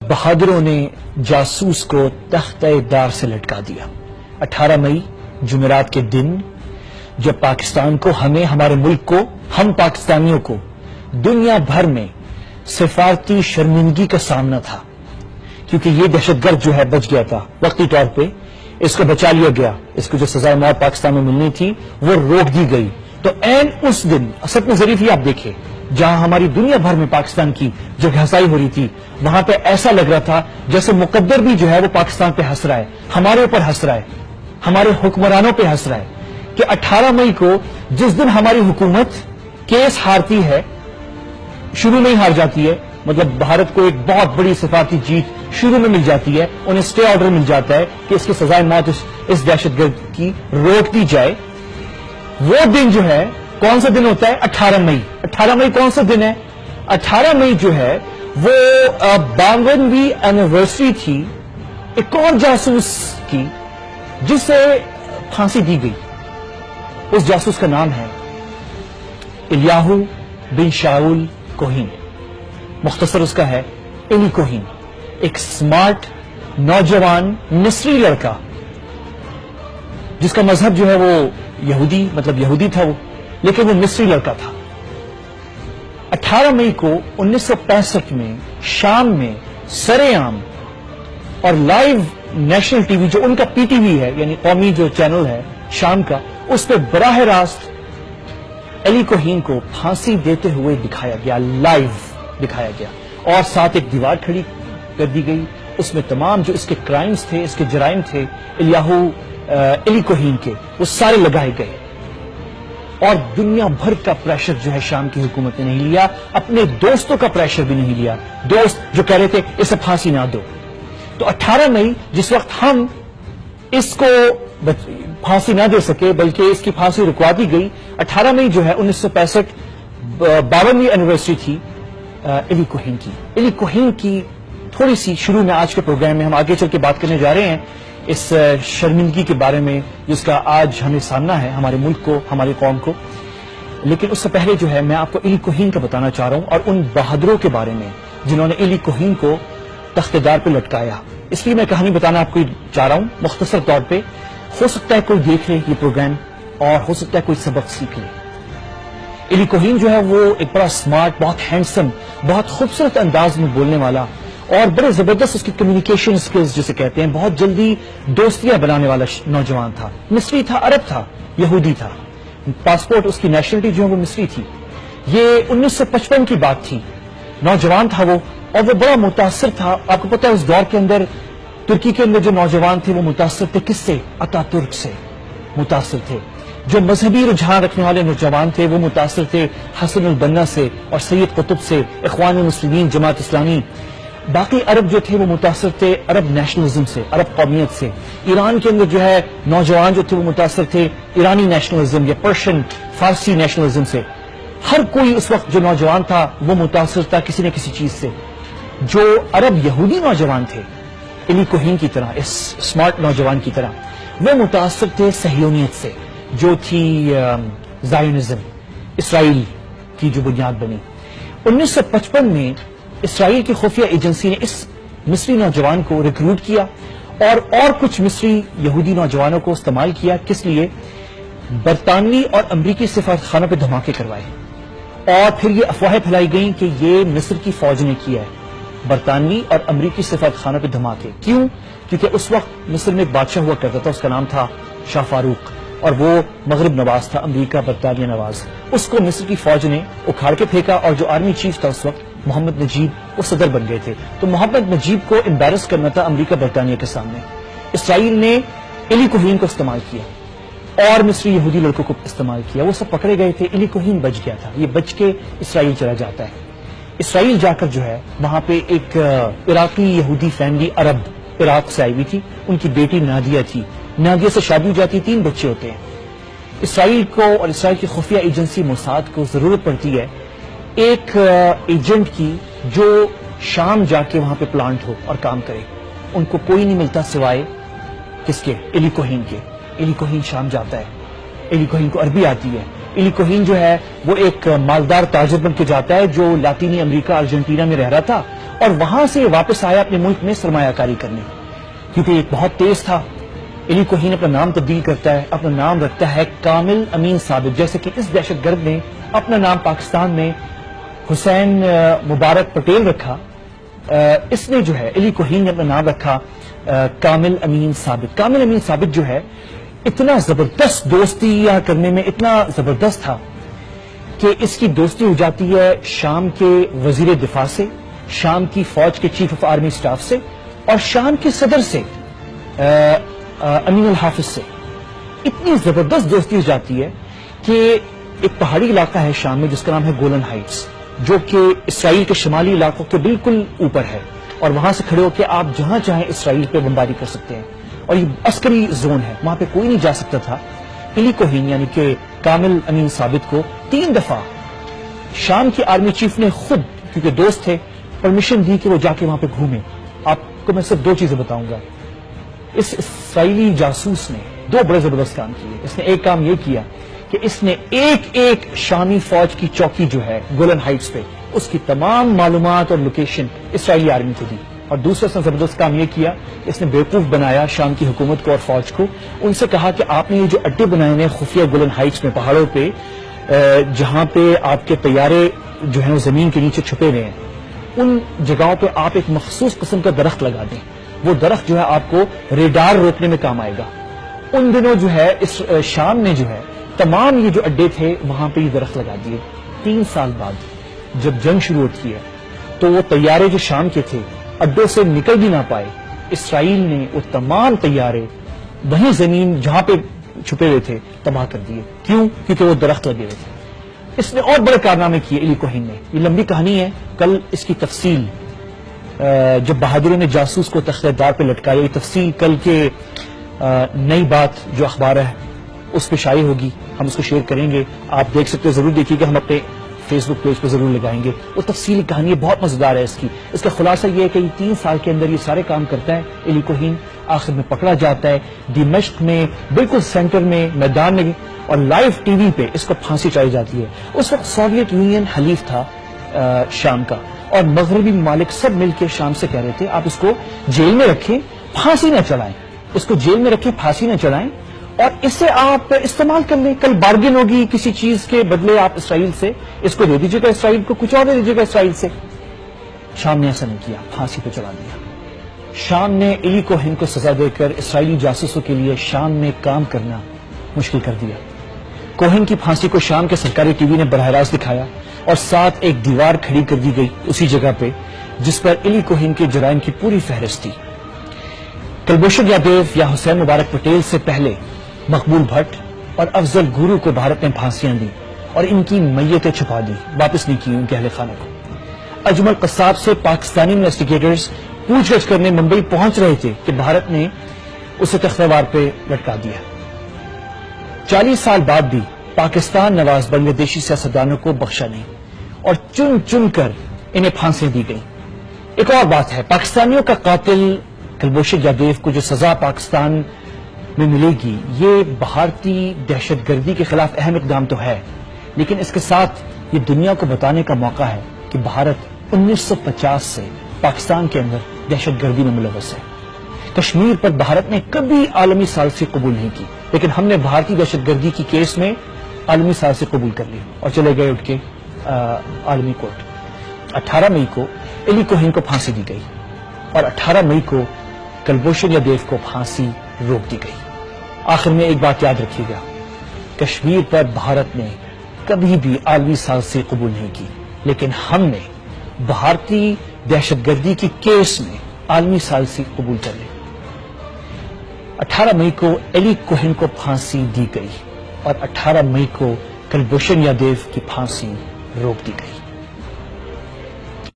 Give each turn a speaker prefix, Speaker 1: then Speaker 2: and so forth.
Speaker 1: بہادروں نے جاسوس کو تختہ دار سے لٹکا دیا۔ 18 مئی جمعرات کے دن جب پاکستان کو، ہمیں، ہمارے ملک کو، ہم پاکستانیوں کو دنیا بھر میں سفارتی شرمندگی کا سامنا تھا، کیونکہ یہ دہشت گرد جو ہے بچ گیا تھا وقتی طور پہ، اس کو بچا لیا گیا، اس کو جو سزائے موت پاکستان میں ملنی تھی وہ روک دی گئی۔ تو این اس دن اسد میں ظریف ہی آپ دیکھیں، جہاں ہماری دنیا بھر میں پاکستان کی جو گھسائی ہو رہی تھی، وہاں پہ ایسا لگ رہا تھا جیسے مقدر بھی جو ہے وہ پاکستان پہ ہنس رہا ہے، ہمارے اوپر ہنس رہا ہے، ہمارے حکمرانوں پہ ہنس رہا ہے کہ 18 مئی کو جس دن ہماری حکومت کیس ہارتی ہے، شروع میں ہی ہار جاتی ہے، مطلب بھارت کو ایک بہت بڑی سفارتی جیت شروع میں مل جاتی ہے، انہیں اسٹے آرڈر مل جاتا ہے کہ اس کی سزائے موت اس دہشت گرد کی روک دی جائے۔ وہ دن جو ہے کون سا دن ہوتا ہے؟ 18 مئی۔ 18 مئی کون سا دن ہے؟ 18 مئی جو ہے وہ 52ویں اینیورسری تھی ایک اور جاسوس کی جسے پھانسی دی گئی۔ اس جاسوس کا نام ہے الیاہو بن شاول کوہین، مختصر اس کا ہے ایلی کوہین، ایک سمارٹ نوجوان مصری لڑکا جس کا مذہب جو ہے وہ یہودی، مطلب یہودی تھا وہ، لیکن وہ مصری لڑکا تھا۔ 18 مئی کو 1965 میں شام میں سرے عام اور لائیو نیشنل ٹی وی، جو ان کا پی ٹی وی ہے یعنی قومی جو چینل ہے شام کا، اس پہ براہ راست ایلی کوہین کو پھانسی دیتے ہوئے دکھایا گیا، لائیو دکھایا گیا، اور ساتھ ایک دیوار کھڑی کر دی گئی، اس میں تمام جو اس کے کرائمز تھے، اس کے جرائم تھے ایلی کوہین کے، وہ سارے لگائے گئے۔ اور دنیا بھر کا پریشر جو ہے شام کی حکومت نے نہیں لیا، اپنے دوستوں کا پریشر بھی نہیں لیا، دوست جو کہہ رہے تھے اسے پھانسی نہ دو۔ تو 18 مئی جس وقت ہم اس کو پھانسی نہ دے سکے بلکہ اس کی پھانسی رکوا دی گئی، 18 مئی جو ہے 1965 52ویں اینیورسری تھی ایلی کوہین کی۔ ایلی کوہین کی تھوڑی سی شروع میں آج کے پروگرام میں ہم آگے چل کے بات کرنے جا رہے ہیں اس شرمندگی کے بارے میں جس کا آج ہمیں سامنا ہے، ہمارے ملک کو، ہماری قوم کو۔ لیکن اس سے پہلے جو ہے میں آپ کو ایلی کوہین کا بتانا چاہ رہا ہوں اور ان بہادروں کے بارے میں جنہوں نے ایلی کوہین کو تختہ دار پہ لٹکایا۔ اس لیے میں کہانی بتانا آپ کو چاہ رہا ہوں مختصر طور پہ، ہو سکتا ہے کوئی دیکھ لے یہ پروگرام اور ہو سکتا ہے کوئی سبق سیکھ لے۔ ایلی کوہین جو ہے وہ ایک بڑا سمارٹ، بہت ہینڈسم، بہت خوبصورت انداز میں بولنے والا اور بڑے زبردست اس کی کمیونیکیشن سکلز جسے کہتے ہیں، بہت جلدی دوستیاں بنانے والا نوجوان تھا، مصری تھا، عرب تھا، یہودی تھا، پاسپورٹ اس کی نیشنلٹی جو ہے وہ مصری تھی۔ یہ 1955 کی بات تھی، نوجوان تھا وہ، اور وہ بڑا متاثر تھا۔ آپ کو پتا ہے اس دور کے اندر ترکی کے اندر جو نوجوان تھے وہ متاثر تھے کس سے؟ اتا ترک سے متاثر تھے۔ جو مذہبی رجحان رکھنے والے نوجوان تھے وہ متاثر تھے حسن البنا سے اور سید قطب سے، اخوان المسلمین، جماعت اسلامی۔ باقی عرب جو تھے وہ متاثر تھے عرب نیشنلزم سے، عرب قومیت سے۔ ایران کے اندر جو ہے نوجوان جو تھے وہ متاثر تھے ایرانی نیشنلزم یا پرشین فارسی نیشنلزم سے۔ ہر کوئی اس وقت جو نوجوان تھا وہ متاثر تھا کسی نہ کسی چیز سے۔ جو عرب یہودی نوجوان تھے ایلی کوہین کی طرح، اس سمارٹ نوجوان کی طرح، وہ متاثر تھے صہیونیت سے جو تھی زائونزم، اسرائیل کی جو بنیاد بنی۔ 1955 میں اسرائیل کی خفیہ ایجنسی نے اس مصری نوجوان کو ریکروٹ کیا اور کچھ مصری یہودی نوجوانوں کو استعمال کیا، کس لیے؟ برطانوی اور امریکی سفارت خانوں پہ دھماکے کروائے، اور پھر یہ افواہیں پھیلائی گئیں کہ یہ مصر کی فوج نے کیا ہے، برطانوی اور امریکی سفارت خانوں پہ دھماکے۔ کیوں؟ کیونکہ اس وقت مصر میں ایک بادشاہ ہوا کرتا تھا، اس کا نام تھا شاہ فاروق، اور وہ مغرب نواز تھا، امریکہ برطانیہ نواز۔ اس کو مصر کی فوج نے اکھاڑ کے پھینکا، اور جو آرمی چیف تھا اس وقت محمد نجیب، وہ صدر بن گئے تھے۔ تو محمد نجیب کو امبیرس کرنا تھا امریکہ برطانیہ کے سامنے۔ اسرائیل نے ایلی کوہین کو استعمال کیا اور مصری یہودی لڑکوں کو استعمال کیا، وہ سب پکڑے گئے تھے، ایلی کوہین بچ گیا تھا۔ یہ بچ کے اسرائیل چلا جاتا ہے۔ اسرائیل جا کر جو ہے وہاں پہ ایک عراقی یہودی فیملی، عرب عراق سے آئی ہوئی تھی، ان کی بیٹی نادیہ تھی، نادیہ سے شادی ہو جاتی، 3 بچے ہوتے ہیں۔ اسرائیل کو اور اسرائیل کی خفیہ ایجنسی موساد کو ضرورت پڑتی ہے ایک ایجنٹ کی جو شام جا کے وہاں پہ پلانٹ ہو اور کام کرے۔ ان کو کوئی نہیں ملتا سوائے کس کے؟ ایلی کوہین کے۔ ایلی کوہین شام جاتا ہے، ایلی کوہین کو عربی آتی ہے، ایلی کوہین جو ہے وہ ایک مالدار تاجر بن کے جاتا ہے جو لاطینی امریکہ ارجنٹینا میں رہ رہا تھا اور وہاں سے واپس آیا اپنے ملک میں سرمایہ کاری کرنے، کیونکہ یہ بہت تیز تھا۔ علی کوہین اپنا نام تبدیل کرتا ہے، اپنا نام رکھتا ہے کامل امین ثابت، جیسے کہ اس دہشت گرد نے اپنا نام پاکستان میں حسین مبارک پٹیل رکھا، اس نے جو ہے علی کوہین نے اپنا نام رکھا کامل امین ثابت۔ کامل امین ثابت جو ہے اتنا زبردست دوستی کرنے میں اتنا زبردست تھا کہ اس کی دوستی ہو جاتی ہے شام کے وزیر دفاع سے، شام کی فوج کے چیف آف آرمی سٹاف سے، اور شام کے صدر سے امین الحافظ سے۔ اتنی زبردست دوستی ہو جاتی ہے کہ ایک پہاڑی علاقہ ہے شام میں جس کا نام ہے گولن ہائٹس، جو کہ اسرائیل کے شمالی علاقوں کے بالکل اوپر ہے، اور وہاں سے کھڑے ہو کے آپ جہاں چاہیں اسرائیل پہ بمباری کر سکتے ہیں، اور یہ عسکری زون ہے، وہاں پہ کوئی نہیں جا سکتا تھا۔ علی کوہین یعنی کہ کامل امین ثابت کو 3 دفعہ شام کی آرمی چیف نے خود، کیونکہ دوست تھے، پرمیشن دی کہ وہ جا کے وہاں پہ گھومیں۔ آپ کو میں صرف 2 چیزیں بتاؤں گا۔ اس اسرائیلی جاسوس نے 2 بڑے زبردست کام کیے۔ اس نے ایک کام یہ کیا کہ اس نے ایک شامی فوج کی چوکی جو ہے گولن ہائٹس پہ، اس کی تمام معلومات اور لوکیشن اسرائیلی آرمی کو دی، اور دوسرا اس نے زبردست کام یہ کیا، اس نے بیوقوف بنایا شام کی حکومت کو اور فوج کو۔ ان سے کہا کہ آپ نے یہ جو اڈے بنائے ہیں خفیہ گولن ہائٹس میں پہاڑوں پہ، جہاں پہ آپ کے طیارے جو ہیں وہ زمین کے نیچے چھپے ہوئے ہیں، ان جگہوں پہ آپ ایک مخصوص قسم کا درخت لگا دیں۔ وہ درخت جو ہے آپ کو ریڈار روکنے میں کام آئے گا۔ ان دنوں جو ہے اس شام نے جو ہے تمام یہ جو اڈے تھے وہاں پہ یہ درخت لگا دیے۔ 3 سال بعد جب جنگ شروع ہوتی ہے تو وہ طیارے جو شام کے تھے اڈوں سے نکل بھی نہ پائے، اسرائیل نے وہ تمام طیارے وہیں زمین جہاں پہ چھپے ہوئے تھے تباہ کر دیے۔ کیوں؟ کیونکہ وہ درخت لگے ہوئے تھے۔ اس نے اور بڑے کارنامے کیے علی کوہین نے، یہ لمبی کہانی ہے، کل اس کی تفصیل جب بہادروں نے جاسوس کو تختہ دار پہ لٹکایا، یہ تفصیل کل کے نئی بات جو اخبار ہے اس پہ شائع ہوگی، ہم اس کو شیئر کریں گے، آپ دیکھ سکتے ہیں، ضرور دیکھیے کہ ہم اپنے فیس بک پیج پہ ضرور لگائیں گے۔ وہ تفصیلی کہانی ہے، بہت مزیدار ہے اس کا خلاصہ یہ ہے کہ یہ 3 سال کے اندر یہ سارے کام کرتا ہے علی کوہین، آخر میں پکڑا جاتا ہے دمشق میں بالکل سینٹر میں میدان میں، اور لائیو ٹی وی پہ اس کو پھانسی چڑھائی جاتی ہے۔ اس وقت سوویت یونین حلیف تھا شام کا، اور مغربی ممالک سب مل کے شام سے کہہ رہے تھے آپ اس کو جیل میں رکھیں، پھانسی نہ چڑھائیں، اس کو جیل میں رکھیں، پھانسی نہ چڑھائیں، اور اسے آپ استعمال کر لیں، کل بارگن ہوگی کسی چیز کے بدلے آپ اسرائیل سے اس کو دے دیجیے گا، اسرائیل کو کچھ اور دے دیجیے گا اسرائیل سے۔ شام نے ایسا نہیں کیا، پھانسی پہ چڑھا دیا۔ شام نے علی کوہین کو سزا دے کر اسرائیلی جاسوسوں کے لیے شام میں کام کرنا مشکل کر دیا۔ کوہین کی پھانسی کو شام کے سرکاری ٹی وی نے براہ راست دکھایا، اور ساتھ ایک دیوار کھڑی کر دی گئی اسی جگہ پہ جس پر علی کوہین کے جرائم کی پوری فہرست تھی۔ کلبھوشن یادیو یا حسین مبارک پٹیل سے پہلے مقبول بھٹ اور افضل گورو کو بھارت نے پھانسیاں دی اور ان کی میتیں چھپا دی، واپس نہیں کی ان کے اہل خانہ کو۔ اجمل قصاب سے پاکستانی انویسٹیگیٹرز پوچھ گچھ کرنے ممبئی پہنچ رہے تھے کہ بھارت نے اسے تختہ وار پہ لٹکا دیا۔ 40 سال بعد بھی پاکستان نواز بنگلہ دیشی سیاستدانوں کو بخشا نہیں، اور چن چن کر انہیں پھانسیاں دی گئیں۔ ایک اور بات ہے، پاکستانیوں کا قاتل کلبھوشن یادیو کو جو سزا پاکستان میں ملے گی، یہ بھارتی دہشت گردی کے خلاف اہم اقدام تو ہے، لیکن اس کے ساتھ یہ دنیا کو بتانے کا موقع ہے کہ بھارت 1950 سے پاکستان کے اندر دہشت گردی میں ملوث ہے۔ کشمیر پر بھارت نے کبھی عالمی ثالثی قبول نہیں کی، لیکن ہم نے بھارتی دہشت گردی کی کیس میں عالمی ثالثی قبول کر لی اور چلے گئے اٹھ کے عالمی کورٹ۔ 18 مئی کو علی کوہین کو پھانسی دی گئی، اور 18 مئی کو کلبھوشن یادیو کو پھانسی روک دی گئی۔ آخر میں ایک بات یاد رکھیے گا، کشمیر پر بھارت نے کبھی بھی عالمی ثالثی قبول نہیں کی، لیکن ہم نے بھارتی دہشت گردی کی کیس میں عالمی ثالثی قبول کر لی۔ 18 مئی کو علی کوہین کو پھانسی دی گئی، اور 18 مئی کو کلبھوشن یادیو کی پھانسی روک دی گئی۔